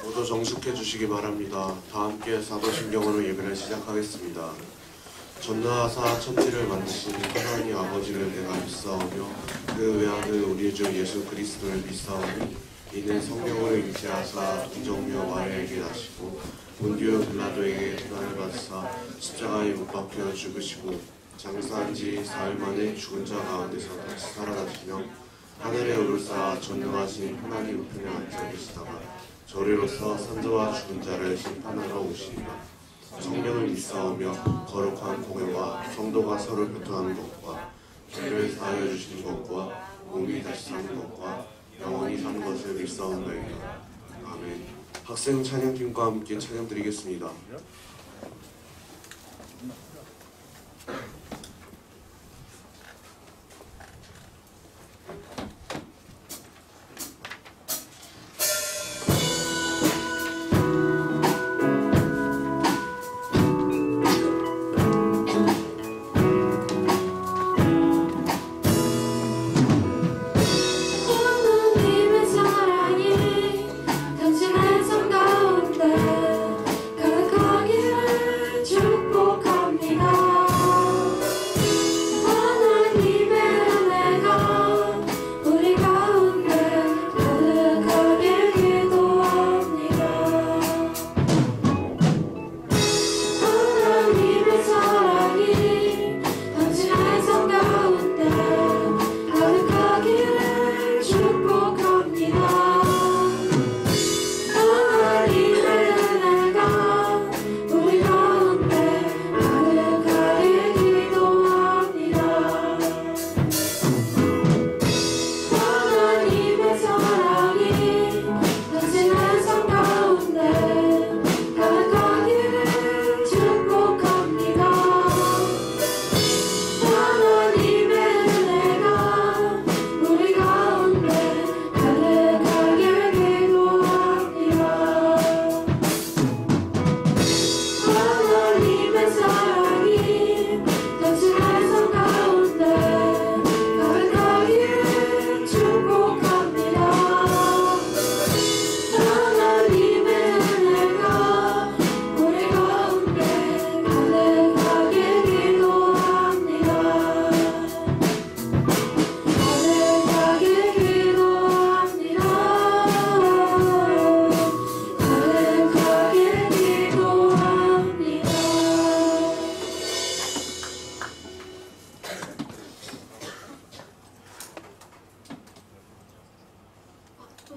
모두 정숙해 주시기 바랍니다. 다 함께 사도신경으로 예배를 시작하겠습니다. 전능하사 천지를 만드신 하나님 아버지를 내가 믿사오며 그 외아들 우리 주 예수 그리스도를 믿사오니 이는 성령을 잉태하사 이정녀 마리아에게 나시고 본디오 빌라도에게 고난을 받으사 십자가에 못 박혀 죽으시고 장사한 지 사흘 만에 죽은 자 가운데서 다시 살아나시며 하늘에 오르사 전능하신 하나님 우편에 앉아 계시다가 저리로서 산자와 죽은 자를 심판하러 오시리라. 성령을 믿사오며 거룩한 공회와 성도가 서로 교통하는 것과 죄를 사하여 주시는 것과 몸이 다시 사는 것과 영원히 사는 것을 믿사옵나이다. 아멘. 학생 찬양팀과 함께 찬양 드리겠습니다.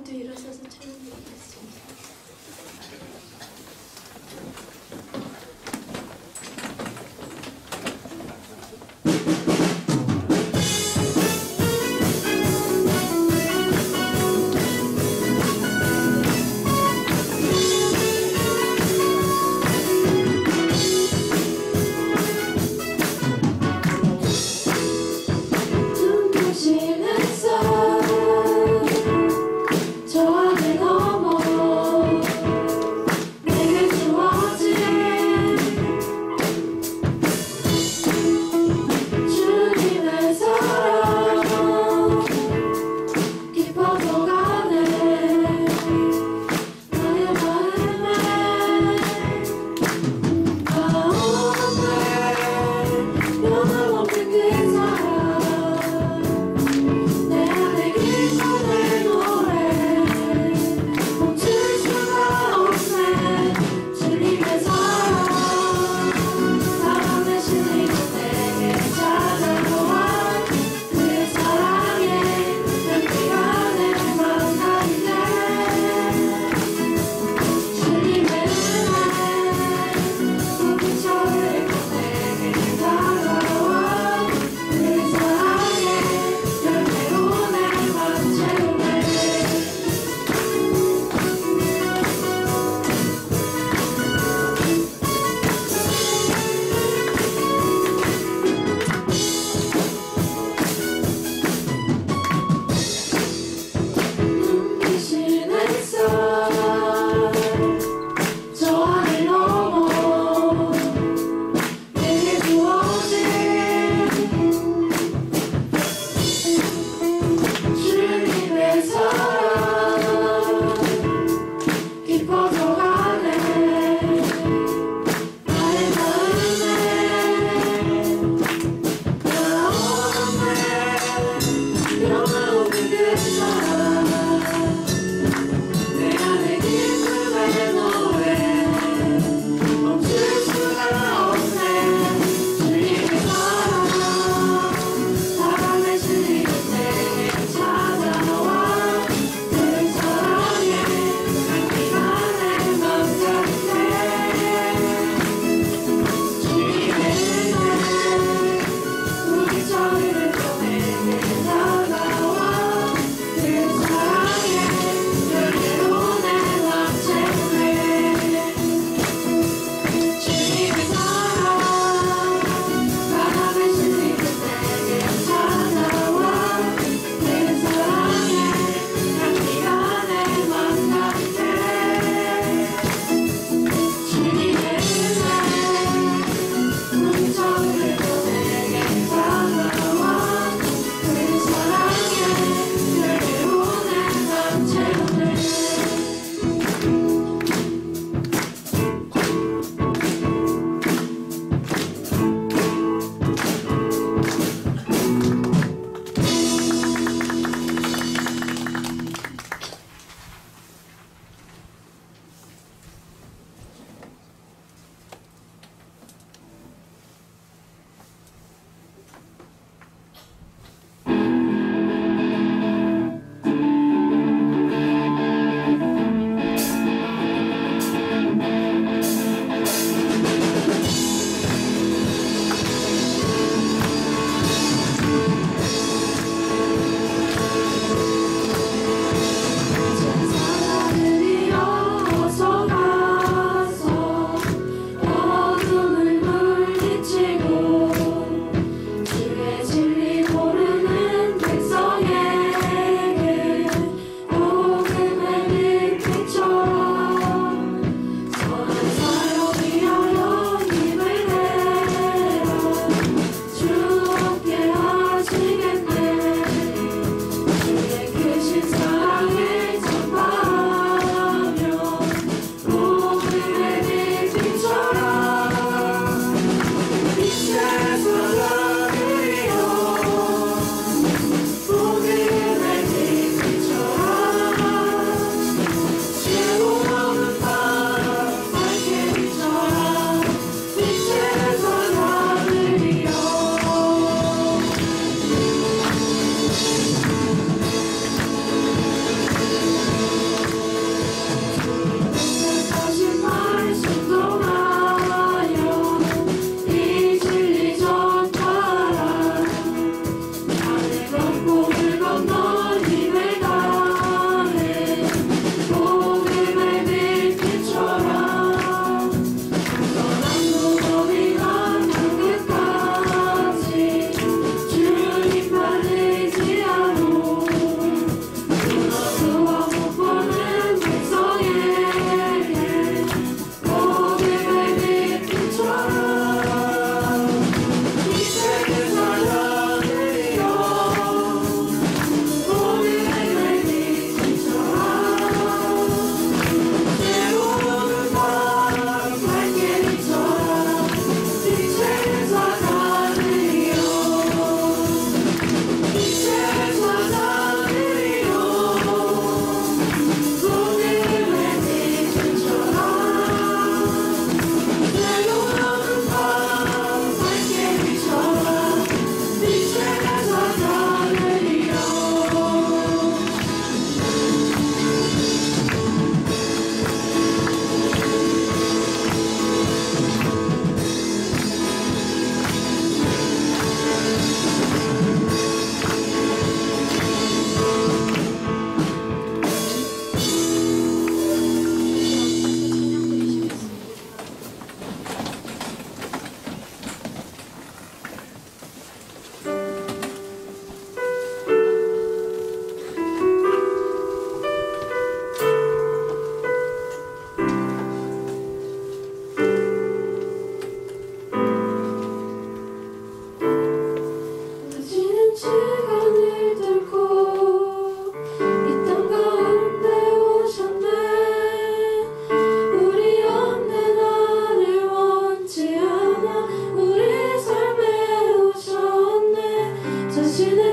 모두 일어서서 찬양드리겠습니다. 저 안에 넘어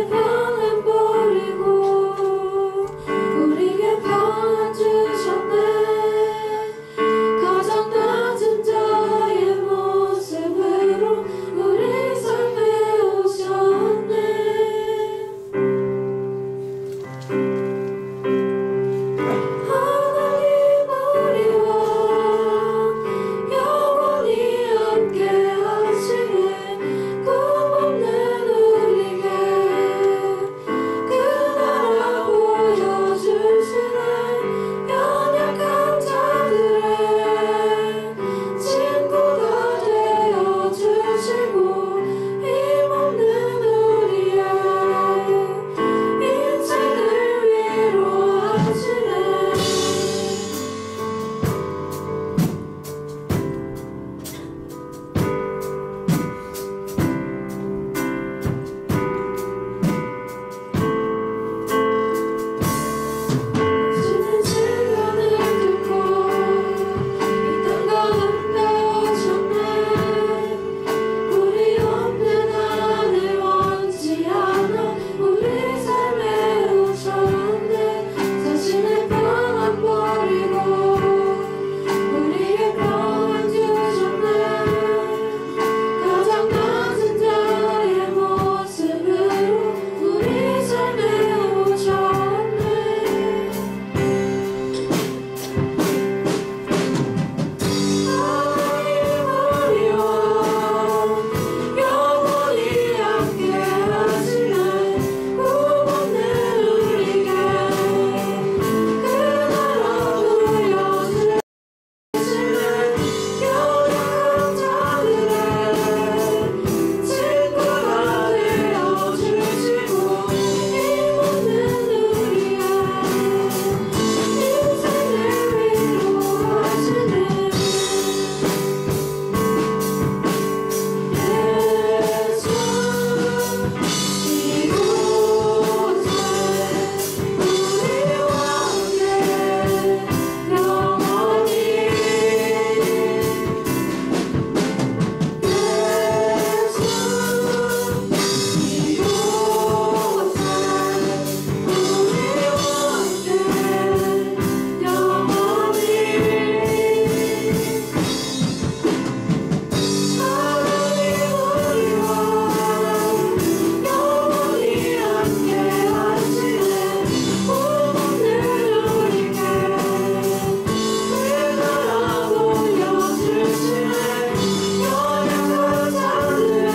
변해버리고 우리에게 변화 주셨네. 가장 낮은 자의 모습으로 우리 삶에 오셨네. 하나님 우리와 영원히 함께 하시네. 꿈없는 우리에게 그 나라 보여주시네. 연약한 자들의 친구가 되어주시고 힘없는 우리의 인생을 위로하시네. 당신의 시간을 듣고 이 땅 가운데 오셨네. 우리 없는 하늘 원치 않아 우리 삶에 오셨네. 자신의 평안 버리고 우리에게 평안 주셨네. 가장 낮은 자의 모습으로 우리 삶에 오셨네. 하나님 우리와 영원히 함께 하시네. 꿈없는 우리에게 그 나라 보여주시네. 연약한 자들의 친구가 되어주시고 힘없는 우리의 인생을 위로하시네. 예수 이곳에 우리와 함께 영원히 예수 이곳에 우리와 함께 영원히 하나님 우리와 영원히 함께 하시네. 꿈없는 우리에게 그 나라 보여주시네. 연약한 자들의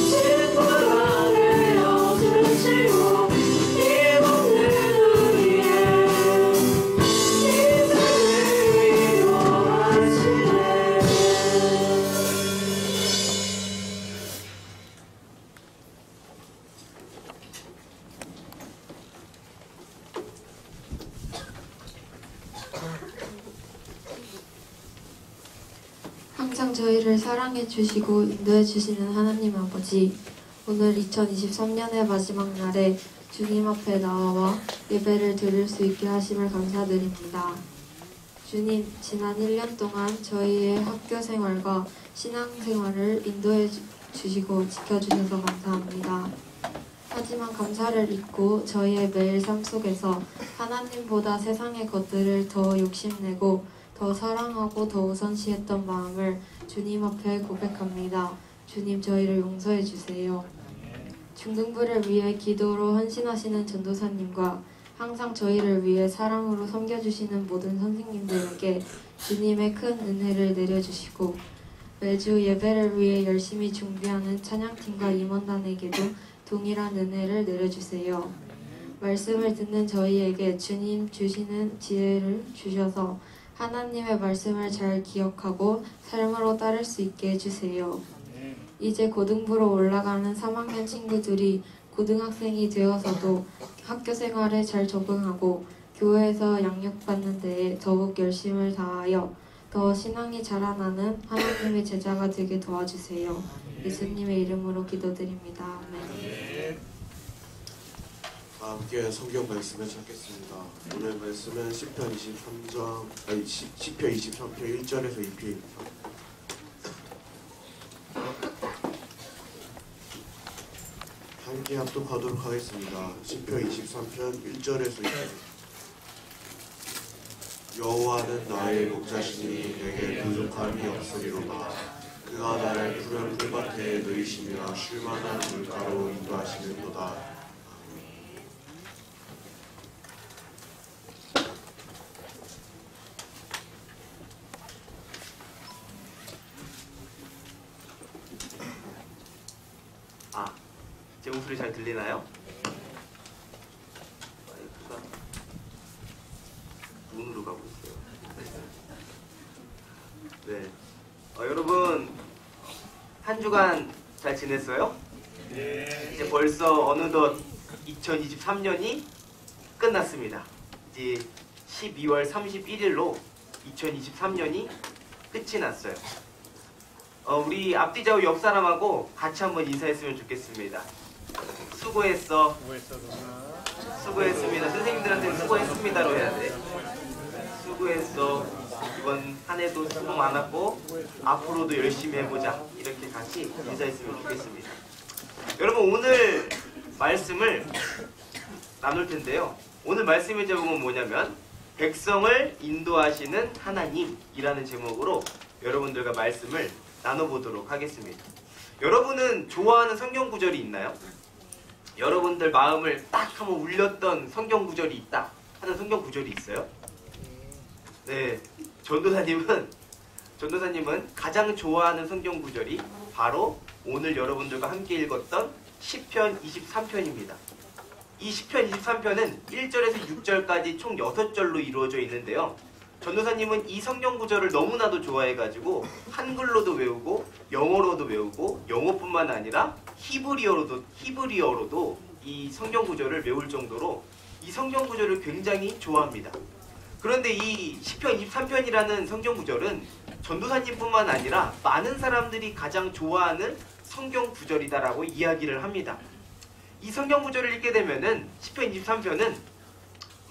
친구가 되어주시고 힘없는 우리의 인생을 위로하시네. 항상 저희를 사랑해 주시고 인도해 주시는 하나님 아버지, 오늘 2023년의 마지막 날에 주님 앞에 나와 예배를 드릴 수 있게 하심을 감사드립니다. 주님, 지난 1년 동안 저희의 학교 생활과 신앙 생활을 인도해 주시고 지켜주셔서 감사합니다. 하지만 감사를 잊고 저희의 매일 삶 속에서 하나님보다 세상의 것들을 더 욕심내고 더 사랑하고 더 우선시했던 마음을 주님 앞에 고백합니다. 주님, 저희를 용서해 주세요. 중등부를 위해 기도로 헌신하시는 전도사님과 항상 저희를 위해 사랑으로 섬겨주시는 모든 선생님들에게 주님의 큰 은혜를 내려주시고 매주 예배를 위해 열심히 준비하는 찬양팀과 임원단에게도 동일한 은혜를 내려주세요. 말씀을 듣는 저희에게 주님 주시는 지혜를 주셔서 하나님의 말씀을 잘 기억하고 삶으로 따를 수 있게 해주세요. 이제 고등부로 올라가는 3학년 친구들이 고등학생이 되어서도 학교 생활에 잘 적응하고 교회에서 양육받는 데에 더욱 열심을 다하여 더 신앙이 자라나는 하나님의 제자가 되게 도와주세요. 예수님의 이름으로 기도드립니다. 아멘. 함께 성경 말씀을 찾겠습니다. 오늘 말씀은 시편 23편 1절에서 2편입니다. 함께 합독하도록 하겠습니다. 시편 23편 1절에서 2절. 여호와는 나의 목자시니 내게 부족함이 없으리로다. 그가 나를 푸른 풀밭에 누이시며 쉴만한 물가로 인도하시는도다. 제 목소리 잘 들리나요? 마이크가 문으로 가고 있어요. 네. 여러분 한 주간 잘 지냈어요? 네. 이제 벌써 어느덧 2023년이 끝났습니다. 이제 12월 31일로 2023년이 끝이 났어요. 우리 앞뒤 좌우 옆 사람하고 같이 한번 인사했으면 좋겠습니다. 수고했어. 수고했습니다. 선생님들한테 수고했습니다로 해야 돼. 수고했어. 이번 한 해도 수고 많았고 앞으로도 열심히 해보자. 이렇게 같이 인사했으면 좋겠습니다. 여러분 오늘 말씀을 나눌 텐데요. 오늘 말씀의 제목은 뭐냐면 백성을 인도하시는 하나님이라는 제목으로 여러분들과 말씀을 나눠보도록 하겠습니다. 여러분은 좋아하는 성경 구절이 있나요? 여러분들 마음을 딱 한번 울렸던 성경 구절이 있다 하는 성경 구절이 있어요? 네, 전도사님은 가장 좋아하는 성경 구절이 바로 오늘 여러분들과 함께 읽었던 시편 23편입니다. 이 시편 23편은 1절에서 6절까지 총 6절로 이루어져 있는데요. 전도사님은 이 성경 구절을 너무나도 좋아해가지고 한글로도 외우고 영어로도 외우고 영어뿐만 아니라 히브리어로도 이 성경 구절을 외울 정도로 이 성경 구절을 굉장히 좋아합니다. 그런데 이 시편 23편이라는 성경 구절은 전도사님뿐만 아니라 많은 사람들이 가장 좋아하는 성경 구절이다라고 이야기를 합니다. 이 성경 구절을 읽게 되면은 시편 23편은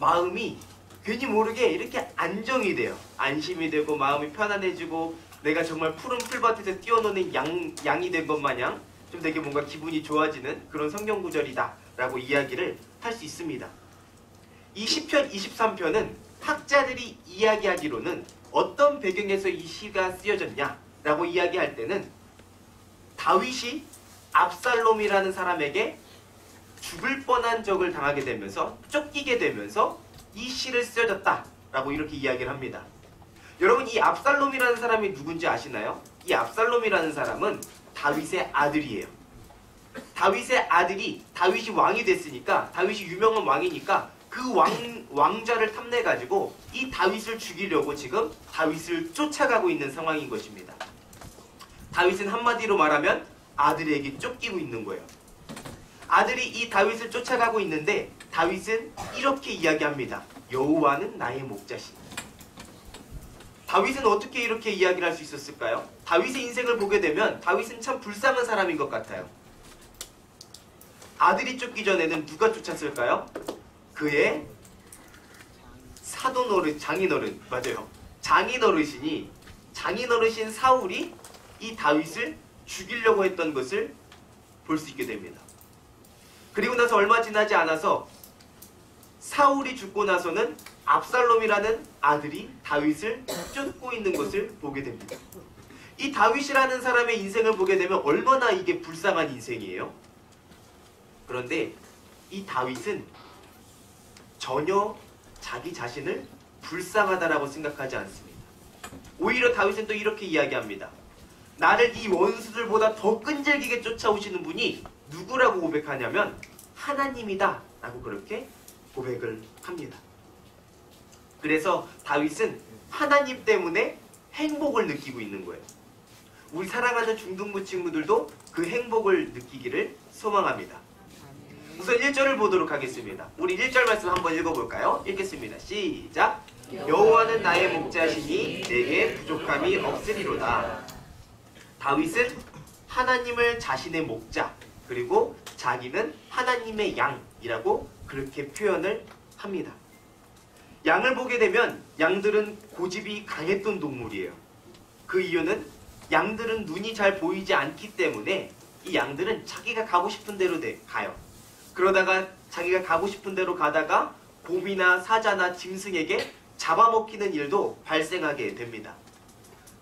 마음이 괜히 모르게 이렇게 안정이 돼요. 안심이 되고 마음이 편안해지고 내가 정말 푸른 풀밭에서 뛰어노는 양이 된 것 마냥 좀 되게 뭔가 기분이 좋아지는 그런 성경 구절이다 라고 이야기를 할 수 있습니다. 이 시편 23편은 학자들이 이야기하기로는 어떤 배경에서 이 시가 쓰여졌냐 라고 이야기할 때는 다윗이 압살롬이라는 사람에게 죽을 뻔한 적을 당하게 되면서 쫓기게 되면서 이 시를 쓰여졌다라고 이렇게 이야기를 합니다. 여러분 이 압살롬이라는 사람이 누군지 아시나요? 이 압살롬이라는 사람은 다윗의 아들이에요. 다윗의 아들이 다윗이 왕이 됐으니까 다윗이 유명한 왕이니까 그 왕좌를 탐내가지고 이 다윗을 죽이려고 지금 다윗을 쫓아가고 있는 상황인 것입니다. 다윗은 한마디로 말하면 아들에게 쫓기고 있는 거예요. 아들이 이 다윗을 쫓아가고 있는데 다윗은 이렇게 이야기합니다. 여호와는 나의 목자시니. 다윗은 어떻게 이렇게 이야기를 할 수 있었을까요? 다윗의 인생을 보게 되면 다윗은 참 불쌍한 사람인 것 같아요. 아들이 쫓기 전에는 누가 쫓았을까요? 그의 장인어른, 맞아요. 장인어르신 사울이 이 다윗을 죽이려고 했던 것을 볼 수 있게 됩니다. 그리고 나서 얼마 지나지 않아서 사울이 죽고 나서는 압살롬이라는 아들이 다윗을 쫓고 있는 것을 보게 됩니다. 이 다윗이라는 사람의 인생을 보게 되면 얼마나 이게 불쌍한 인생이에요. 그런데 이 다윗은 전혀 자기 자신을 불쌍하다라고 생각하지 않습니다. 오히려 다윗은 또 이렇게 이야기합니다. 나를 이 원수들보다 더 끈질기게 쫓아오시는 분이 누구라고 고백하냐면 하나님이다 라고 그렇게 고백을 합니다. 그래서 다윗은 하나님 때문에 행복을 느끼고 있는 거예요. 우리 사랑하는 중등부 친구들도 그 행복을 느끼기를 소망합니다. 우선 1절을 보도록 하겠습니다. 우리 1절 말씀 한번 읽어볼까요? 읽겠습니다. 시작! 여호와는 나의 목자시니 내게 부족함이 없으리로다. 다윗은 하나님을 자신의 목자 그리고 자기는 하나님의 양이라고 그렇게 표현을 합니다. 양을 보게 되면 양들은 고집이 강했던 동물이에요. 그 이유는 양들은 눈이 잘 보이지 않기 때문에 이 양들은 자기가 가고 싶은 대로 가요. 그러다가 자기가 가고 싶은 대로 가다가 곰이나 사자나 짐승에게 잡아먹히는 일도 발생하게 됩니다.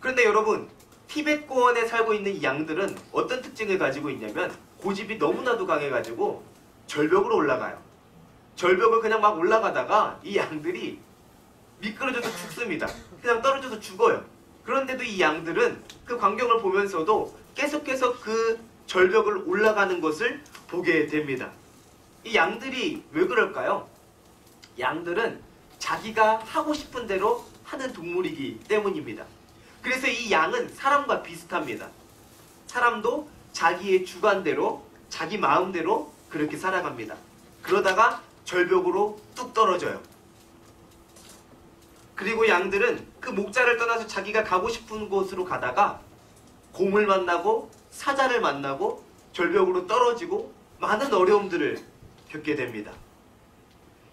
그런데 여러분, 티베트 고원에 살고 있는 이 양들은 어떤 특징을 가지고 있냐면 고집이 너무나도 강해가지고 절벽으로 올라가요. 절벽을 그냥 막 올라가다가 이 양들이 미끄러져서 죽습니다. 그냥 떨어져서 죽어요. 그런데도 이 양들은 그 광경을 보면서도 계속해서 그 절벽을 올라가는 것을 보게 됩니다. 이 양들이 왜 그럴까요? 양들은 자기가 하고 싶은 대로 하는 동물이기 때문입니다. 그래서 이 양은 사람과 비슷합니다. 사람도 자기의 주관대로, 자기 마음대로 그렇게 살아갑니다. 그러다가 절벽으로 뚝 떨어져요. 그리고 양들은 그 목자를 떠나서 자기가 가고 싶은 곳으로 가다가 곰을 만나고 사자를 만나고 절벽으로 떨어지고 많은 어려움들을 겪게 됩니다.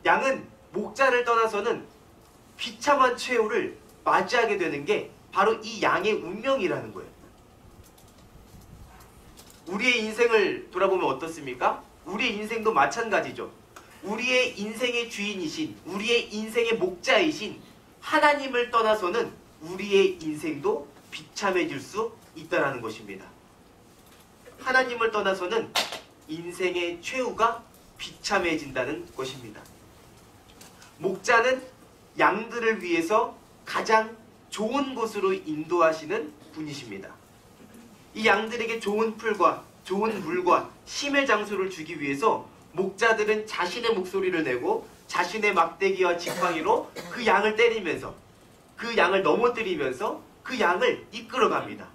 양은 목자를 떠나서는 비참한 최후를 맞이하게 되는 게 바로 이 양의 운명이라는 거예요. 우리의 인생을 돌아보면 어떻습니까? 우리의 인생도 마찬가지죠. 우리의 인생의 주인이신, 우리의 인생의 목자이신 하나님을 떠나서는 우리의 인생도 비참해질 수 있다는 것입니다. 하나님을 떠나서는 인생의 최후가 비참해진다는 것입니다. 목자는 양들을 위해서 가장 좋은 곳으로 인도하시는 분이십니다. 이 양들에게 좋은 풀과 좋은 물과 쉼의 장소를 주기 위해서 목자들은 자신의 목소리를 내고 자신의 막대기와 지팡이로 그 양을 때리면서 그 양을 넘어뜨리면서 그 양을 이끌어갑니다.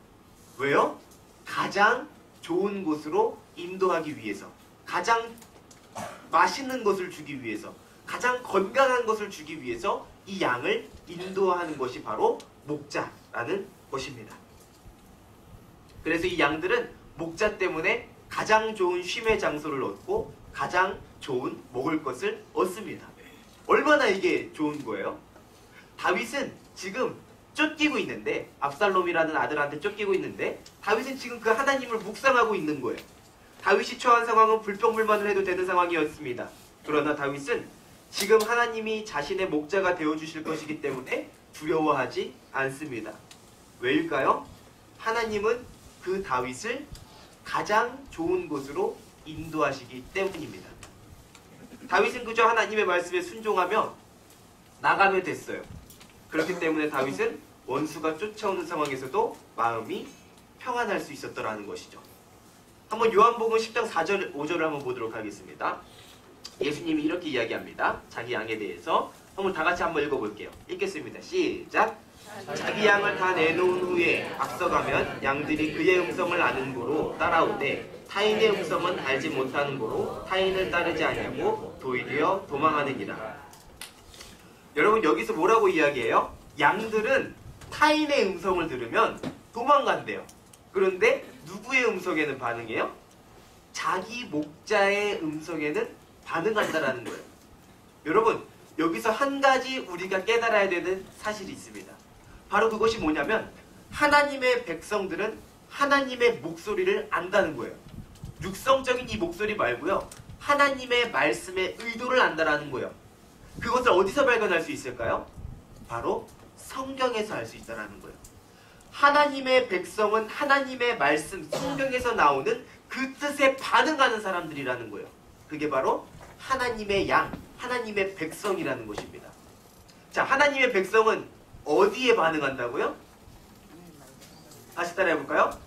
왜요? 가장 좋은 곳으로 인도하기 위해서, 가장 맛있는 것을 주기 위해서, 가장 건강한 것을 주기 위해서 이 양을 인도하는 것이 바로 목자라는 것입니다. 그래서 이 양들은 목자 때문에 가장 좋은 쉼의 장소를 얻고 가장 좋은 먹을 것을 얻습니다. 얼마나 이게 좋은 거예요? 다윗은 지금 쫓기고 있는데, 압살롬이라는 아들한테 쫓기고 있는데 다윗은 지금 그 하나님을 묵상하고 있는 거예요. 다윗이 처한 상황은 불평불만을 해도 되는 상황이었습니다. 그러나 다윗은 지금 하나님이 자신의 목자가 되어주실 것이기 때문에 두려워하지 않습니다. 왜일까요? 하나님은 그 다윗을 가장 좋은 곳으로 인도하시기 때문입니다. 다윗은 그저 하나님의 말씀에 순종하며 나가면 됐어요. 그렇기 때문에 다윗은 원수가 쫓아오는 상황에서도 마음이 평안할 수 있었더라는 것이죠. 한번 요한복음 10장 4절, 5절을 한번 보도록 하겠습니다. 예수님이 이렇게 이야기합니다. 자기 양에 대해서 한번 다 같이 한번 읽어볼게요. 읽겠습니다. 시작! 자기 양을 다 내놓은 후에 앞서가면 양들이 그의 음성을 아는 고로 따라오되 타인의 음성은 알지 못하는 고로 타인을 따르지 아니하고 도리어 도망하느니라. 여러분, 여기서 뭐라고 이야기해요? 양들은 타인의 음성을 들으면 도망간대요. 그런데 누구의 음성에는 반응해요? 자기 목자의 음성에는 반응한다라는 거예요. 여러분, 여기서 한 가지 우리가 깨달아야 되는 사실이 있습니다. 바로 그것이 뭐냐면 하나님의 백성들은 하나님의 목소리를 안다는 거예요. 육성적인 이 목소리 말고요, 하나님의 말씀의 의도를 안다라는 거예요. 그것을 어디서 발견할 수 있을까요? 바로 성경에서 알 수 있다는 거예요. 하나님의 백성은 하나님의 말씀, 성경에서 나오는 그 뜻에 반응하는 사람들이라는 거예요. 그게 바로 하나님의 양, 하나님의 백성이라는 것입니다. 자, 하나님의 백성은 어디에 반응한다고요? 다시 따라해볼까요?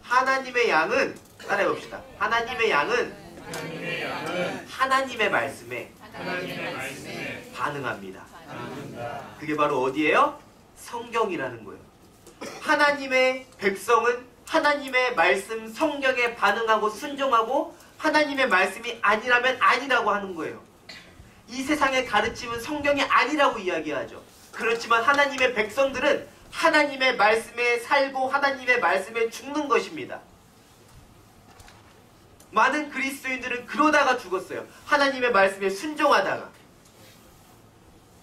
하나님의 양은, 따라해봅시다. 하나님의 양은 하나님의 말씀에 반응합니다. 그게 바로 어디예요? 성경이라는 거예요. 하나님의 백성은 하나님의 말씀, 성경에 반응하고 순종하고 하나님의 말씀이 아니라면 아니라고 하는 거예요. 이 세상의 가르침은 성경이 아니라고 이야기하죠. 그렇지만 하나님의 백성들은 하나님의 말씀에 살고 하나님의 말씀에 죽는 것입니다. 많은 그리스도인들은 그러다가 죽었어요. 하나님의 말씀에 순종하다가.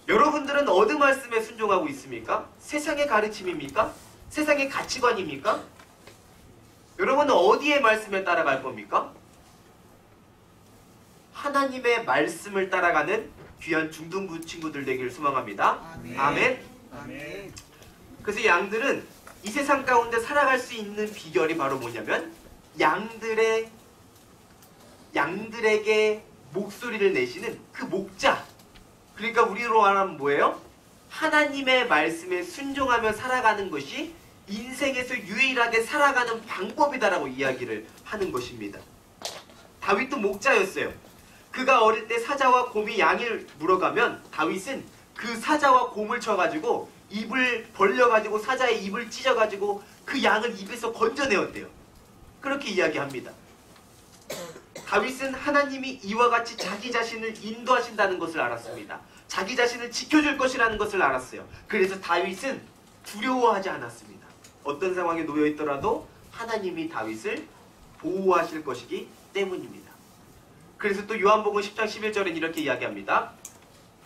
여러분들은 어느 말씀에 순종하고 있습니까? 세상의 가르침입니까? 세상의 가치관입니까? 여러분은 어디의 말씀에 따라갈 겁니까? 하나님의 말씀을 따라가는 귀한 중등부 친구들 되기를 소망합니다. 아멘. 그래서 양들은 이 세상 가운데 살아갈 수 있는 비결이 바로 뭐냐면 양들에게 목소리를 내시는 그 목자. 그러니까 우리로 말하면 뭐예요? 하나님의 말씀에 순종하며 살아가는 것이 인생에서 유일하게 살아가는 방법이다라고 이야기를 하는 것입니다. 다윗도 목자였어요. 그가 어릴 때 사자와 곰이 양을 물어가면 다윗은 그 사자와 곰을 쳐가지고 입을 벌려가지고 사자의 입을 찢어가지고 그 양을 입에서 건져내었대요. 그렇게 이야기합니다. 다윗은 하나님이 이와 같이 자기 자신을 인도하신다는 것을 알았습니다. 자기 자신을 지켜줄 것이라는 것을 알았어요. 그래서 다윗은 두려워하지 않았습니다. 어떤 상황에 놓여 있더라도 하나님이 다윗을 보호하실 것이기 때문입니다. 그래서 또 요한복음 10장 11절은 이렇게 이야기합니다.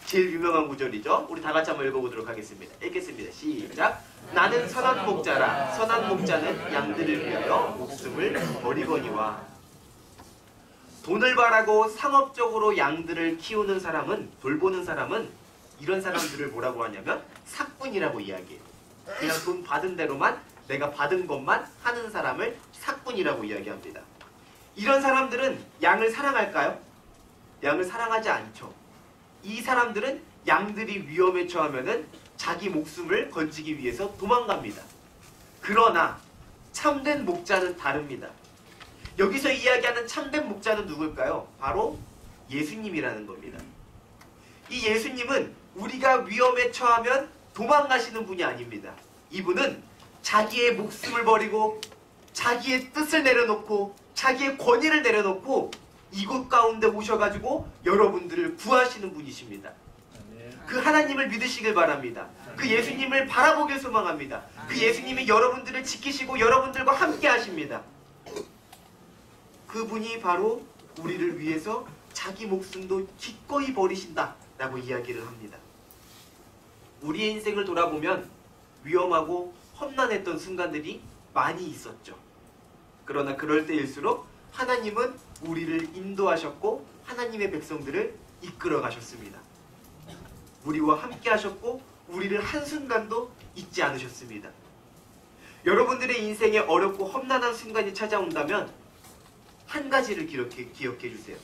제일 유명한 구절이죠. 우리 다 같이 한번 읽어보도록 하겠습니다. 읽겠습니다. 시작. 나는 선한 목자라. 선한 목자는 양들을 위하여 목숨을 버리거니와. 돈을 바라고 상업적으로 양들을 키우는 사람은, 돌보는 사람은 이런 사람들을 뭐라고 하냐면 삭군이라고 이야기해요. 그냥 돈 받은 대로만, 내가 받은 것만 하는 사람을 삭군이라고 이야기합니다. 이런 사람들은 양을 사랑할까요? 양을 사랑하지 않죠. 이 사람들은 양들이 위험에 처하면은 자기 목숨을 건지기 위해서 도망갑니다. 그러나 참된 목자는 다릅니다. 여기서 이야기하는 참된 목자는 누굴까요? 바로 예수님이라는 겁니다. 이 예수님은 우리가 위험에 처하면 도망가시는 분이 아닙니다. 이분은 자기의 목숨을 버리고 자기의 뜻을 내려놓고 자기의 권위를 내려놓고 이곳 가운데 오셔가지고 여러분들을 구하시는 분이십니다. 그 하나님을 믿으시길 바랍니다. 그 예수님을 바라보길 소망합니다. 그 예수님이 여러분들을 지키시고 여러분들과 함께 하십니다. 그분이 바로 우리를 위해서 자기 목숨도 기꺼이 버리신다 라고 이야기를 합니다. 우리의 인생을 돌아보면 위험하고 험난했던 순간들이 많이 있었죠. 그러나 그럴 때일수록 하나님은 우리를 인도하셨고 하나님의 백성들을 이끌어 가셨습니다. 우리와 함께 하셨고 우리를 한순간도 잊지 않으셨습니다. 여러분들의 인생에 어렵고 험난한 순간이 찾아온다면 한 가지를 기억해 주세요.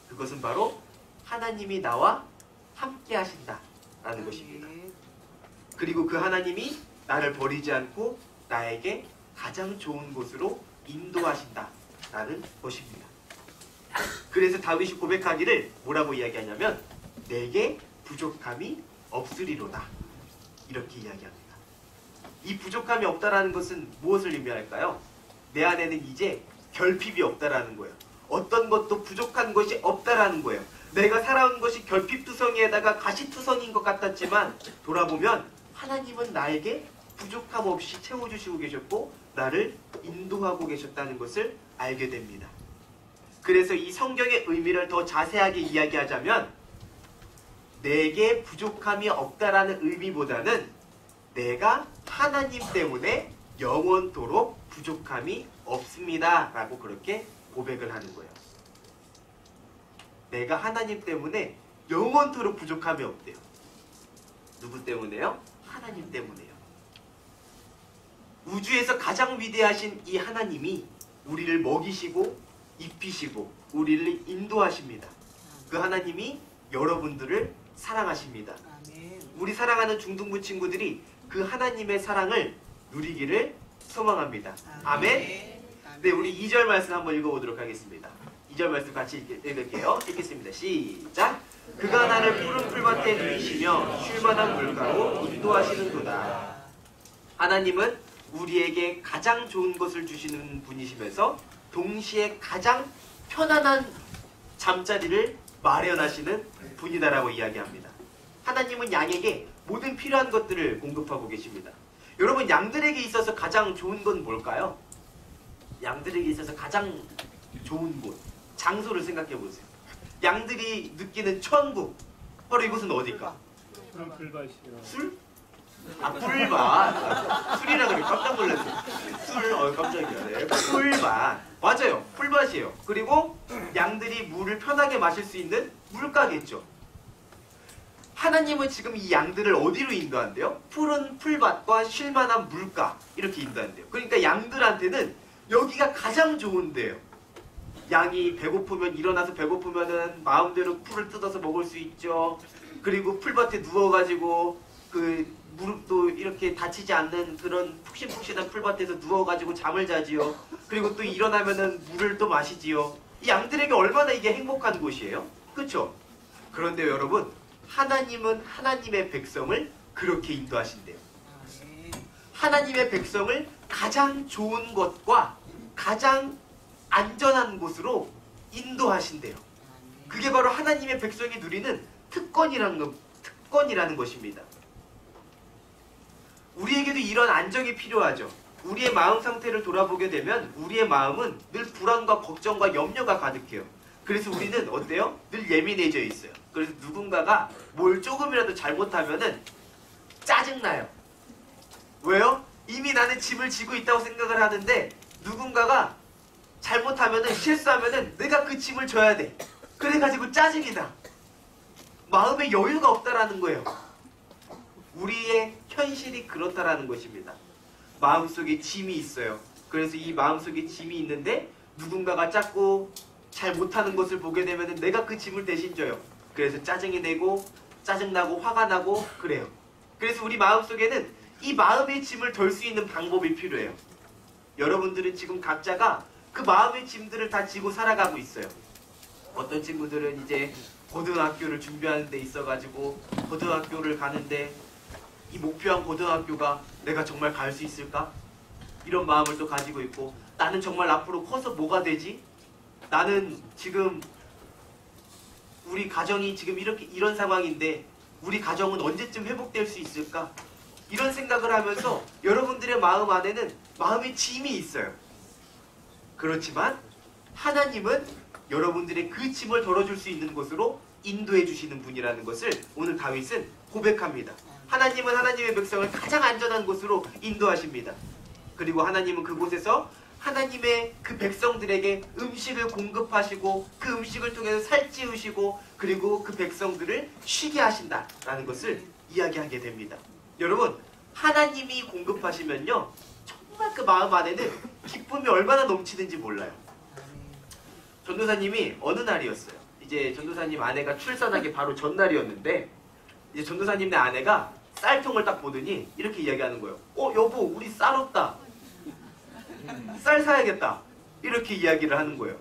그것은 바로 하나님이 나와 함께 하신다라는 것입니다. 그리고 그 하나님이 나를 버리지 않고 나에게 가장 좋은 곳으로 인도하신다라는 것입니다. 그래서 다윗이 고백하기를 뭐라고 이야기하냐면 내게 부족함이 없으리로다 이렇게 이야기합니다. 이 부족함이 없다라는 것은 무엇을 의미할까요? 내 안에는 이제 결핍이 없다라는 거예요. 어떤 것도 부족한 것이 없다라는 거예요. 내가 살아온 것이 결핍투성이에다가 가시투성인 것 같았지만 돌아보면 하나님은 나에게 부족함 없이 채워주시고 계셨고 나를 인도하고 계셨다는 것을 알게 됩니다. 그래서 이 성경의 의미를 더 자세하게 이야기하자면 내게 부족함이 없다라는 의미보다는 내가 하나님 때문에 영원토록 부족함이 없습니다 라고 그렇게 고백을 하는 거예요. 내가 하나님 때문에 영원토록 부족함이 없대요. 누구 때문에요? 하나님 때문에요. 우주에서 가장 위대하신 이 하나님이 우리를 먹이시고 입히시고 우리를 인도하십니다. 그 하나님이 여러분들을 사랑하십니다. 우리 사랑하는 중등부 친구들이 그 하나님의 사랑을 누리기를 소망합니다. 아멘. 네, 우리 2절 말씀 한번 읽어보도록 하겠습니다. 2절 말씀 같이 읽을게요. 읽겠습니다. 시작. 그가 나를 푸른 풀밭에 누이시며 쉴만한 물가로 인도하시는도다. 하나님은 우리에게 가장 좋은 것을 주시는 분이시면서 동시에 가장 편안한 잠자리를 마련하시는 분이다라고 이야기합니다. 하나님은 양에게 모든 필요한 것들을 공급하고 계십니다. 여러분, 양들에게 있어서 가장 좋은 건 뭘까요? 양들에게 있어서 가장 좋은 곳, 장소를 생각해 보세요. 양들이 느끼는 천국, 바로 이곳은 어딜까? 술? 아, 풀밭. 술이라 그래. 깜짝 놀랐어요. 술, 깜짝이야. 네. 풀밭. 맞아요. 풀밭이에요. 그리고 양들이 물을 편하게 마실 수 있는 물가겠죠. 하나님은 지금 이 양들을 어디로 인도한대요? 푸른 풀밭과 쉴만한 물가. 이렇게 인도한대요. 그러니까 양들한테는 여기가 가장 좋은데요. 양이 배고프면 일어나서 배고프면은 마음대로 풀을 뜯어서 먹을 수 있죠. 그리고 풀밭에 누워가지고 그 무릎도 이렇게 다치지 않는 그런 푹신푹신한 풀밭에서 누워가지고 잠을 자지요. 그리고 또 일어나면은 물을 또 마시지요. 이 양들에게 얼마나 이게 행복한 곳이에요? 그렇죠? 그런데 여러분, 하나님은 하나님의 백성을 그렇게 인도하신대요. 하나님의 백성을 가장 좋은 것과 가장 안전한 곳으로 인도하신대요. 그게 바로 하나님의 백성이 누리는 특권이라는 것입니다. 우리에게도 이런 안정이 필요하죠. 우리의 마음 상태를 돌아보게 되면 우리의 마음은 늘 불안과 걱정과 염려가 가득해요. 그래서 우리는 어때요? 늘 예민해져 있어요. 그래서 누군가가 뭘 조금이라도 잘못하면은 짜증나요. 왜요? 이미 나는 짐을 지고 있다고 생각을 하는데 누군가가 잘못하면은 실수하면은 내가 그 짐을 져야 돼. 그래가지고 짜증이 나. 마음에 여유가 없다라는 거예요. 우리의 현실이 그렇다라는 것입니다. 마음속에 짐이 있어요. 그래서 이 마음속에 짐이 있는데 누군가가 자꾸 잘 못하는 것을 보게 되면은 내가 그 짐을 대신 져요. 그래서 짜증이 내고 짜증나고 화가 나고 그래요. 그래서 우리 마음속에는 이 마음의 짐을 덜 수 있는 방법이 필요해요. 여러분들은 지금 각자가 그 마음의 짐들을 다 지고 살아가고 있어요. 어떤 친구들은 이제 고등학교를 준비하는 데 있어가지고 고등학교를 가는데 이 목표한 고등학교가 내가 정말 갈 수 있을까? 이런 마음을 또 가지고 있고, 나는 정말 앞으로 커서 뭐가 되지? 나는 지금 우리 가정이 지금 이런 상황인데 우리 가정은 언제쯤 회복될 수 있을까? 이런 생각을 하면서 여러분들의 마음 안에는 마음의 짐이 있어요. 그렇지만 하나님은 여러분들의 그 짐을 덜어줄 수 있는 곳으로 인도해 주시는 분이라는 것을 오늘 다윗은 고백합니다. 하나님은 하나님의 백성을 가장 안전한 곳으로 인도하십니다. 그리고 하나님은 그곳에서 하나님의 그 백성들에게 음식을 공급하시고 그 음식을 통해서 살찌우시고 그리고 그 백성들을 쉬게 하신다라는 것을 이야기하게 됩니다. 여러분, 하나님이 공급하시면요 정말 그 마음 안에는 기쁨이 얼마나 넘치는지 몰라요. 전도사님이 어느 날이었어요. 이제 전도사님 아내가 출산하기 바로 전날이었는데 이제 전도사님네 아내가 쌀통을 딱 보더니 이렇게 이야기하는 거예요. 여보, 우리 쌀 없다. 쌀 사야겠다. 이렇게 이야기를 하는 거예요.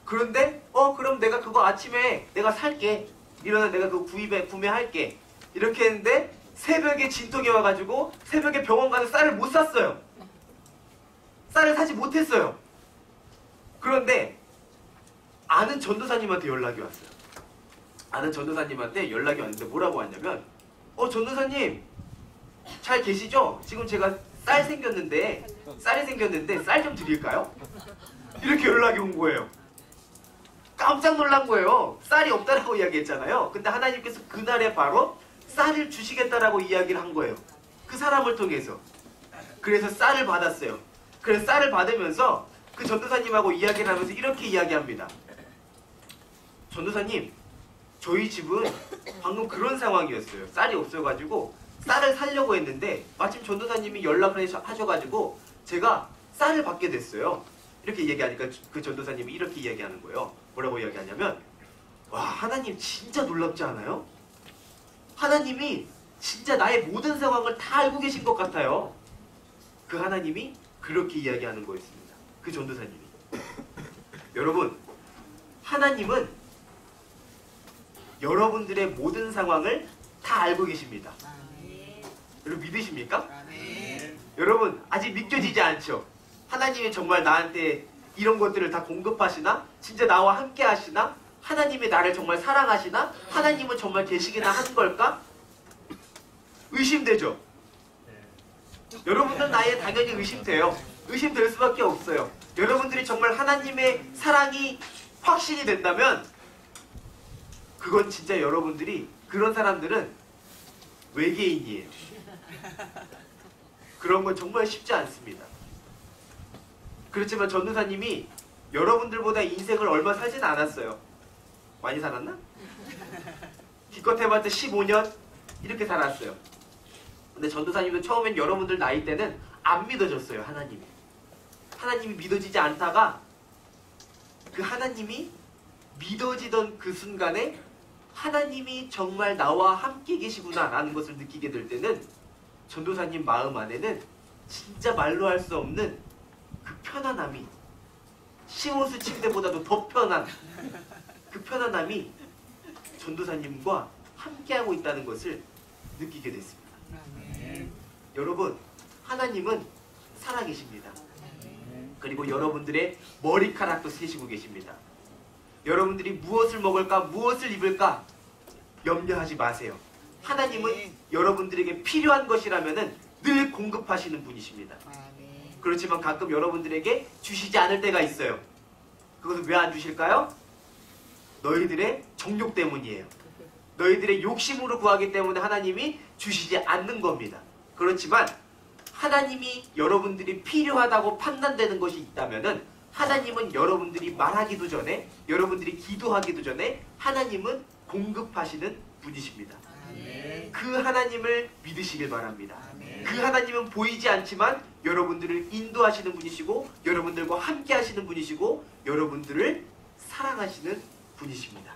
그런데 그럼 내가 그거 아침에 내가 살게. 일어나 내가 그거 구매할게. 이렇게 했는데 새벽에 진통이 와가지고 새벽에 병원 가서 쌀을 못 샀어요. 쌀을 사지 못했어요. 그런데 아는 전도사님한테 연락이 왔어요. 아는 전도사님한테 연락이 왔는데 뭐라고 왔냐면 전도사님 잘 계시죠? 지금 제가 쌀이 생겼는데 쌀 좀 드릴까요? 이렇게 연락이 온 거예요. 깜짝 놀란 거예요. 쌀이 없다라고 이야기했잖아요. 근데 하나님께서 그날에 바로 쌀을 주시겠다라고 이야기를 한 거예요. 그 사람을 통해서. 그래서 쌀을 받았어요. 그래서 쌀을 받으면서 그 전도사님하고 이야기를 하면서 이렇게 이야기합니다. 전도사님, 저희 집은 방금 그런 상황이었어요. 쌀이 없어가지고 쌀을 사려고 했는데 마침 전도사님이 연락을 하셔가지고 제가 쌀을 받게 됐어요. 이렇게 이야기하니까 그 전도사님이 이렇게 이야기하는 거예요. 뭐라고 이야기하냐면 와, 하나님 진짜 놀랍지 않아요? 하나님이 진짜 나의 모든 상황을 다 알고 계신 것 같아요. 그 하나님이 그렇게 이야기하는 거였습니다. 그 전도사님이. 여러분, 하나님은 여러분들의 모든 상황을 다 알고 계십니다. 여러분 믿으십니까? 여러분 아직 믿겨지지 않죠? 하나님이 정말 나한테 이런 것들을 다 공급하시나? 진짜 나와 함께 하시나? 하나님이 나를 정말 사랑하시나? 하나님은 정말 계시기나 하는 걸까? 의심되죠? 여러분들 나이에 당연히 의심돼요. 의심될 수밖에 없어요. 여러분들이 정말 하나님의 사랑이 확신이 된다면 그건 진짜 여러분들이, 그런 사람들은 외계인이에요. 그런 건 정말 쉽지 않습니다. 그렇지만 전도사님이 여러분들보다 인생을 얼마 살진 않았어요. 많이 살았나? 기껏 해봤자 15년 이렇게 살았어요. 근데 전도사님도 처음엔 여러분들 나이 때는 안 믿어졌어요. 하나님이 믿어지지 않다가 그 하나님이 믿어지던 그 순간에 하나님이 정말 나와 함께 계시구나 라는 것을 느끼게 될 때는 전도사님 마음 안에는 진짜 말로 할 수 없는 그 편안함이, 시몬스 침대보다도 더 편한 그 편안함이 전도사님과 함께하고 있다는 것을 느끼게 됐습니다. 여러분, 하나님은 살아계십니다. 그리고 여러분들의 머리카락도 세시고 계십니다. 여러분들이 무엇을 먹을까, 무엇을 입을까 염려하지 마세요. 하나님은 여러분들에게 필요한 것이라면 늘 공급하시는 분이십니다. 그렇지만 가끔 여러분들에게 주시지 않을 때가 있어요. 그것은 왜 안 주실까요? 너희들의 정욕 때문이에요. 너희들의 욕심으로 구하기 때문에 하나님이 주시지 않는 겁니다. 그렇지만 하나님이 여러분들이 필요하다고 판단되는 것이 있다면 하나님은 여러분들이 말하기도 전에, 여러분들이 기도하기도 전에 하나님은 공급하시는 분이십니다. 그 하나님을 믿으시길 바랍니다. 그 하나님은 보이지 않지만 여러분들을 인도하시는 분이시고, 여러분들과 함께 하시는 분이시고, 여러분들을 사랑하시는 분이십니다.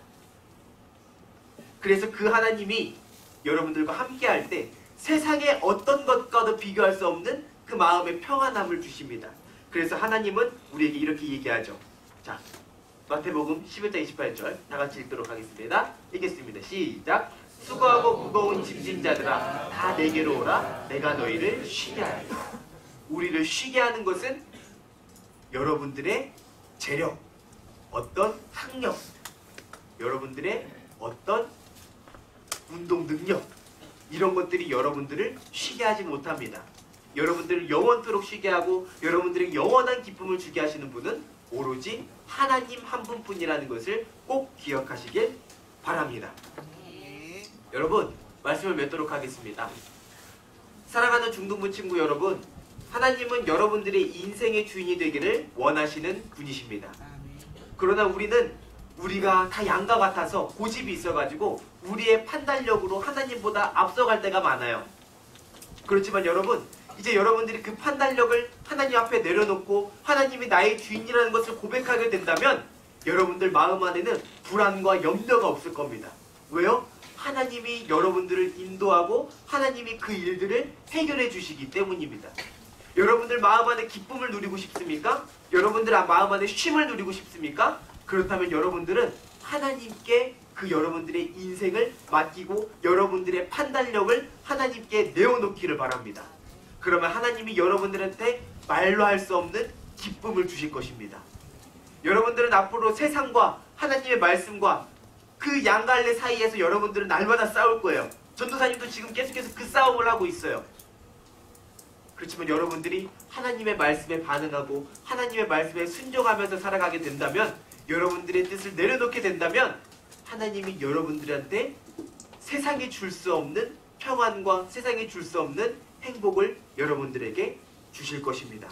그래서 그 하나님이 여러분들과 함께 할 때 세상의 어떤 것과도 비교할 수 없는 그 마음의 평안함을 주십니다. 그래서 하나님은 우리에게 이렇게 얘기하죠. 자, 마태복음 11장 28절 다 같이 읽도록 하겠습니다. 읽겠습니다. 시작. 수고하고 무거운 짐진 자들아 다 내게로 오라. 내가 너희를 쉬게 하리라. 우리를 쉬게 하는 것은 여러분들의 재력, 어떤 학력, 여러분들의 어떤 운동 능력, 이런 것들이 여러분들을 쉬게 하지 못합니다. 여러분들을 영원토록 쉬게 하고 여러분들에게 영원한 기쁨을 주게 하시는 분은 오로지 하나님 한 분뿐이라는 것을 꼭 기억하시길 바랍니다. 여러분, 말씀을 맺도록 하겠습니다. 사랑하는 중등부 친구 여러분, 하나님은 여러분들의 인생의 주인이 되기를 원하시는 분이십니다. 그러나 우리가 다 양과 같아서 고집이 있어가지고 우리의 판단력으로 하나님보다 앞서갈 때가 많아요. 그렇지만 여러분, 이제 여러분들이 그 판단력을 하나님 앞에 내려놓고 하나님이 나의 주인이라는 것을 고백하게 된다면 여러분들 마음 안에는 불안과 염려가 없을 겁니다. 왜요? 하나님이 여러분들을 인도하고 하나님이 그 일들을 해결해 주시기 때문입니다. 여러분들 마음 안에 기쁨을 누리고 싶습니까? 여러분들 마음 안에 쉼을 누리고 싶습니까? 그렇다면 여러분들은 하나님께 그 여러분들의 인생을 맡기고 여러분들의 판단력을 하나님께 내어놓기를 바랍니다. 그러면 하나님이 여러분들한테 말로 할 수 없는 기쁨을 주실 것입니다. 여러분들은 앞으로 세상과 하나님의 말씀과 그 양갈래 사이에서 여러분들은 날마다 싸울 거예요. 전도사님도 지금 계속해서 그 싸움을 하고 있어요. 그렇지만 여러분들이 하나님의 말씀에 반응하고 하나님의 말씀에 순종하면서 살아가게 된다면, 여러분들의 뜻을 내려놓게 된다면 하나님이 여러분들한테 세상이 줄 수 없는 평안과 세상이 줄 수 없는 행복을 여러분들에게 주실 것입니다.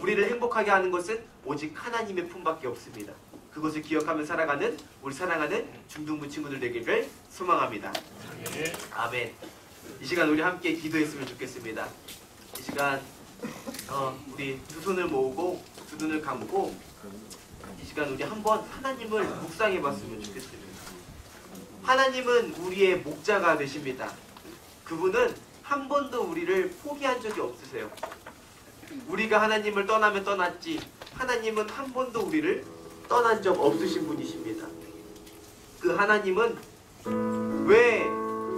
우리를 행복하게 하는 것은 오직 하나님의 품밖에 없습니다. 그것을 기억하며 살아가는 우리 사랑하는 중등부 친구들 되기를 소망합니다. 아멘. 이 시간 우리 함께 기도했으면 좋겠습니다. 이 시간 우리 두 손을 모으고 두 눈을 감고 이 시간 우리 한번 하나님을 묵상해 봤으면 좋겠습니다. 하나님은 우리의 목자가 되십니다. 그분은 한 번도 우리를 포기한 적이 없으세요. 우리가 하나님을 떠나면 떠났지 하나님은 한 번도 우리를 떠난 적 없으신 분이십니다. 그 하나님은 왜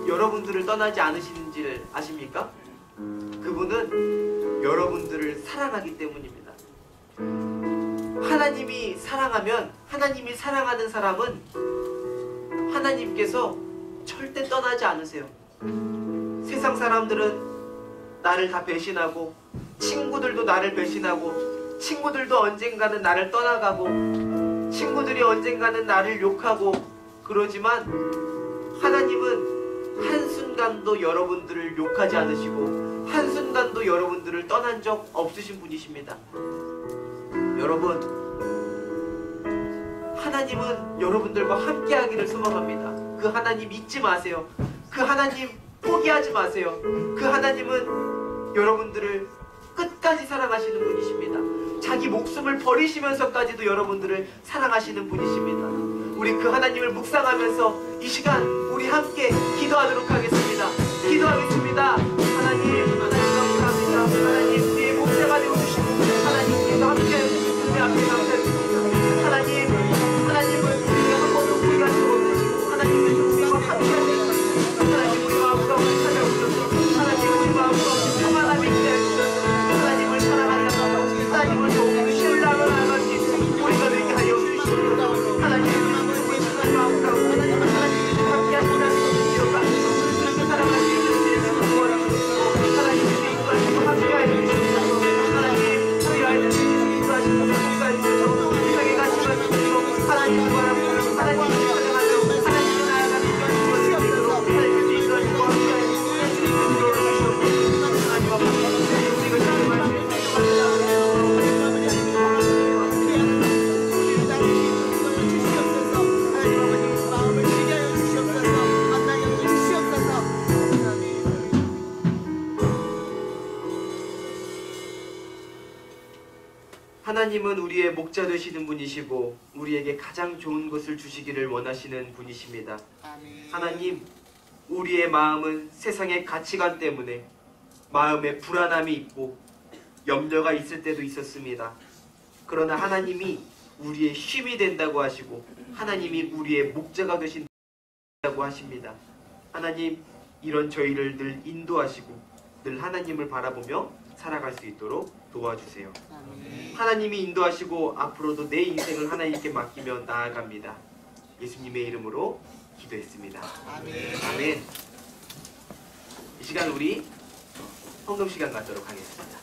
여러분들을 떠나지 않으시는지를 아십니까? 그분은 여러분들을 사랑하기 때문입니다. 하나님이 사랑하면, 하나님이 사랑하는 사람은 하나님께서 절대 떠나지 않으세요. 세상 사람들은 나를 다 배신하고, 친구들도 나를 배신하고, 친구들도 언젠가는 나를 떠나가고, 친구들이 언젠가는 나를 욕하고 그러지만 하나님은 한순간도 여러분들을 욕하지 않으시고 한순간도 여러분들을 떠난 적 없으신 분이십니다. 여러분, 하나님은 여러분들과 함께하기를 소망합니다. 그 하나님 잊지 마세요. 그 하나님 포기하지 마세요. 그 하나님은 여러분들을 끝까지 사랑하시는 분이십니다. 자기 목숨을 버리시면서까지도 여러분들을 사랑하시는 분이십니다. 우리 그 하나님을 묵상하면서 이 시간 우리 함께 기도하도록 하겠습니다. 기도하겠습니다. 하나님 감사합니다. 하나님 우리의 목자가 되어주시고 하나님께서 함께하여 주신 은혜 앞에 감사드립니다. 하나님은 우리가 한 번도 포기할 수 없으시고 하나님께서 우리와 함께하시고 하나님 우리 마음 가운데 찾아오셔서 하나님 우리 마음 가운데 평안함이 되어주셔서 하나님을 사랑하다가 하나님을 더욱 신랑을 알아갈 수 있는 우리가 되게 하여 주시옵소서. 하나님 우리 마음 가운데 하나님께서 함께하신다는 것을 기억하시고 사랑할 수 있는 우리를 도와주시고 하나님께서 이끌어주시고 함께하여 주시옵소서. 하나님 우리 아이들을 인도하시고 인도하시고 세상에 가시만 주시고 하나님을 바라보고 하나님을 찬양하며 하나님을 나아가는 것을 이끌어 하나님께서 인도하시고 함께하여 주시옵소서. 하나님 아버지 우리가 주님 말씀을 하나님은 우리의 목자 되시는 분이시고 우리에게 가장 좋은 것을 주시기를 원하시는 분이십니다. 하나님, 우리의 마음은 세상의 가치관 때문에 마음에 불안함이 있고 염려가 있을 때도 있었습니다. 그러나 하나님이 우리의 힘이 된다고 하시고 하나님이 우리의 목자가 되신다고 하십니다. 하나님, 이런 저희를 늘 인도하시고 늘 하나님을 바라보며 살아갈 수 있도록 도와주세요. 하나님이 인도하시고 앞으로도 내 인생을 하나님께 맡기며 나아갑니다. 예수님의 이름으로 기도했습니다. 아멘. 이 시간 우리 헌금 시간 갖도록 하겠습니다.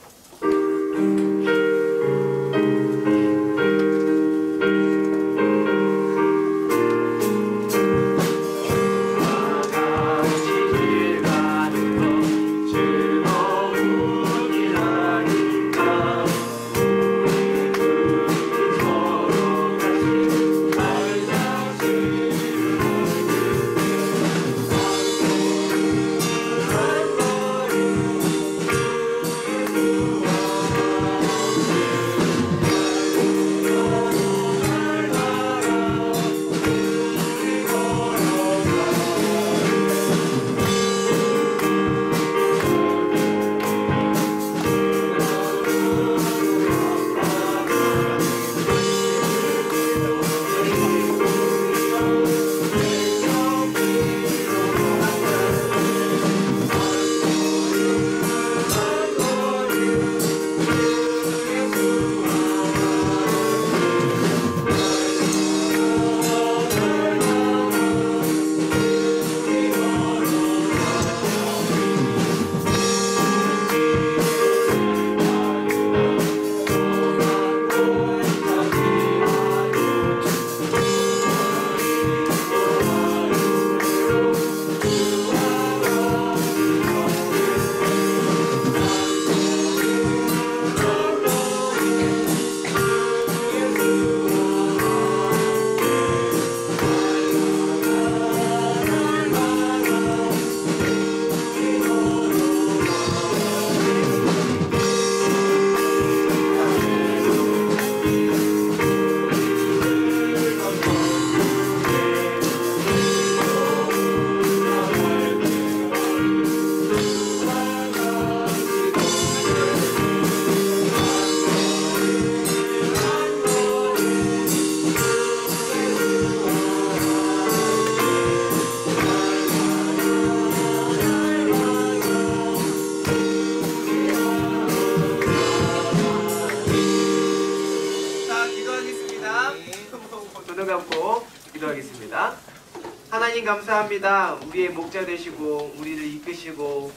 하나님 감사합니다. 우리의 목자 되시고 우리를 이끄시고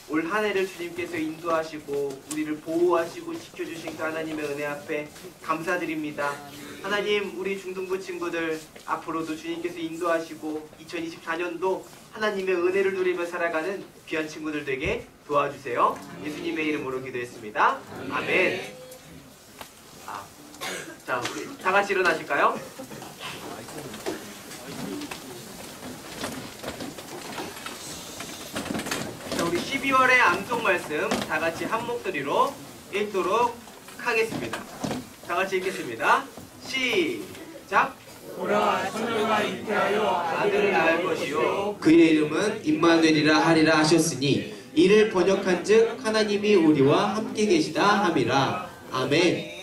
올 한 해를 주님께서 인도하시고 우리를 보호하시고 지켜주신 그 하나님의 은혜 앞에 감사드립니다. 하나님, 우리 중등부 친구들 앞으로도 주님께서 인도하시고 2024년도 하나님의 은혜를 누리며 살아가는 귀한 친구들 되게 도와주세요. 예수님의 이름으로 기도했습니다. 아멘. 자, 우리 다 같이 일어나실까요? 자, 우리 12월의 암송 말씀 다 같이 한 목소리로 읽도록 하겠습니다. 다 같이 읽겠습니다. 시작. 보라, 처녀가 잉태하여 아들을 낳을 것이요 그의 이름은 임마누엘이라 하리라 하셨으니 이를 번역한즉 하나님이 우리와 함께 계시다 함이라. 아멘.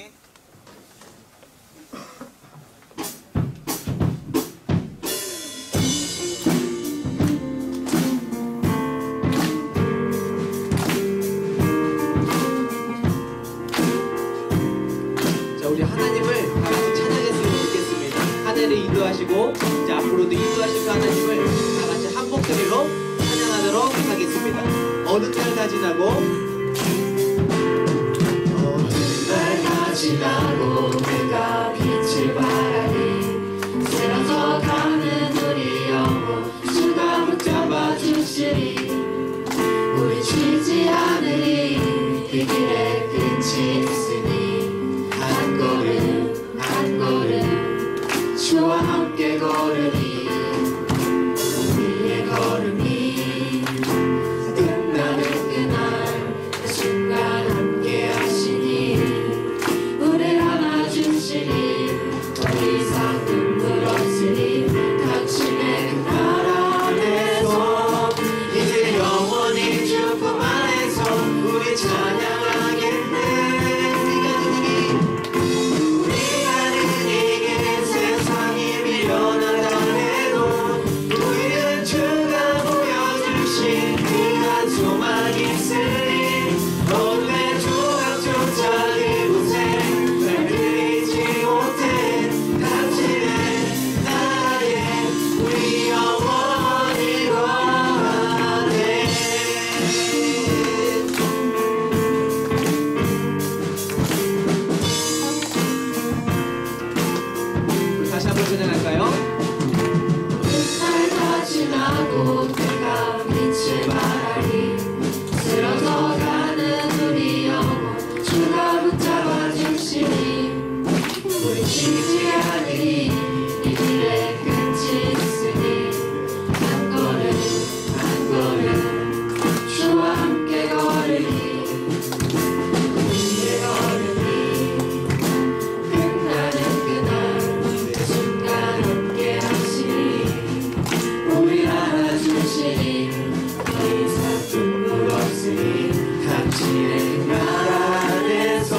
자, 우리 하나님을 다 같이 찬양했으면 좋겠습니다. 한 해를 인도하시고 이제 앞으로도 인도하실 그 하나님을 다 같이 한 목소리로 찬양하도록 하겠습니다. 어느 날 다 지나고 날 다 지나고 그가 빛을 발하니 쓰러져가는 우리 영혼 주가 붙잡아 주시리. 우리 쉬지 않으리. 이 길에 끝이 있으니 한 걸음 한 걸음 주와 함께 걸으니 우리의 걸음이 끝나는 그날 그 순간 함께 하시니 우리를 안아주시니 더 이상 눈물 없으니 당신의 그 나라 안에서 이제 영원히 주품 안에서 우리 찬양하겠네. 우리가 느끼게 세상이 미련하다 해도 우리는 주가 보여주신 그한 소망이 있으니 어둠의 조각조차 그곳에 발들이지 못해 당신은 나의 우리 영원히 거하네. 다시 한번 찬양할까요? 날 다 지나고 그가 빛을 발하니 쓰러져가는 우리 영혼 주가 붙잡아 주시니 우리 쉬지 않으리. 이 길에 끝이 있으니 한 걸음 한 걸음 주와 함께 걸으니 우리의 걸음이 끝나는 그날 그 순간 함께 하시니 우리 안아주시니 더 이상 눈물 없으니 당신의 나라 안에서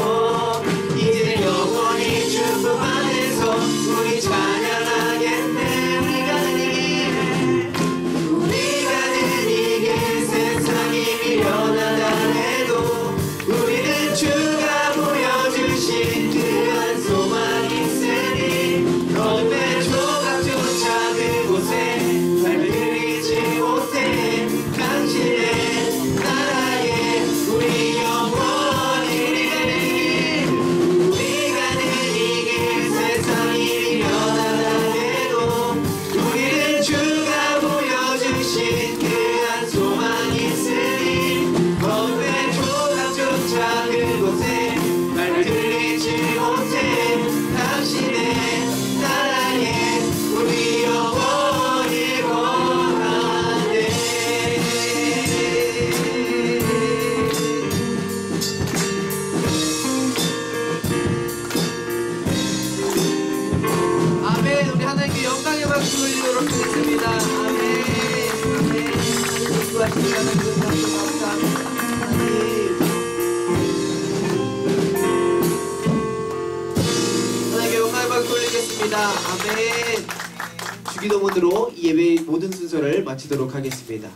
이제 영원히 주품 안에서 우리 찬양하겠네. 우리가 느끼게 세상이 미련하다 해도 우리는 주가 보여주신 그한 소망이 있으니 어둠의 조각조차 그곳에 발들이지 못해 당신의 나라에 우리 영원히 우리가 느끼게 세상이 미련하다 해도 우리는 주가 보여주신 그한 소망이 있으니 어둠의 조각조차 그곳에 발들이지 못해 당신의 나라에 우리 영원히 거하네. 아멘. 우리 하나님께 영광의 박수 올리도록 하겠습니다. 아멘. 아멘. 하나님 수고하십니다. 하나님 감사합니다. 하나님께 영광의 박수 올리겠습니다. 아멘. 주기도문으로 이 예배의 모든 순서를 마치도록 하겠습니다.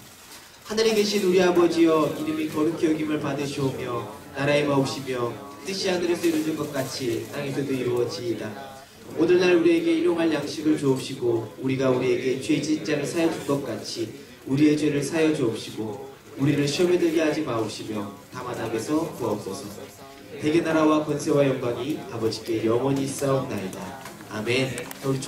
하늘에 계신 우리 아버지여, 이름이 거룩히 여김을 받으시오며 나라의 마옵시며 뜻이 하늘에서 이루어진 것 같이 땅에서도 이루어지이다. 오늘날 우리에게 일용할 양식을 주옵시고 우리가 우리에게 죄진 자를 사여 줄 것 같이 우리의 죄를 사여 주옵시고 우리를 시험에 들게 하지 마옵시며 다만 악에서 구하옵소서. 대개 나라와 권세와 영광이 아버지께 영원히 있사옵나이다. 아멘. 우리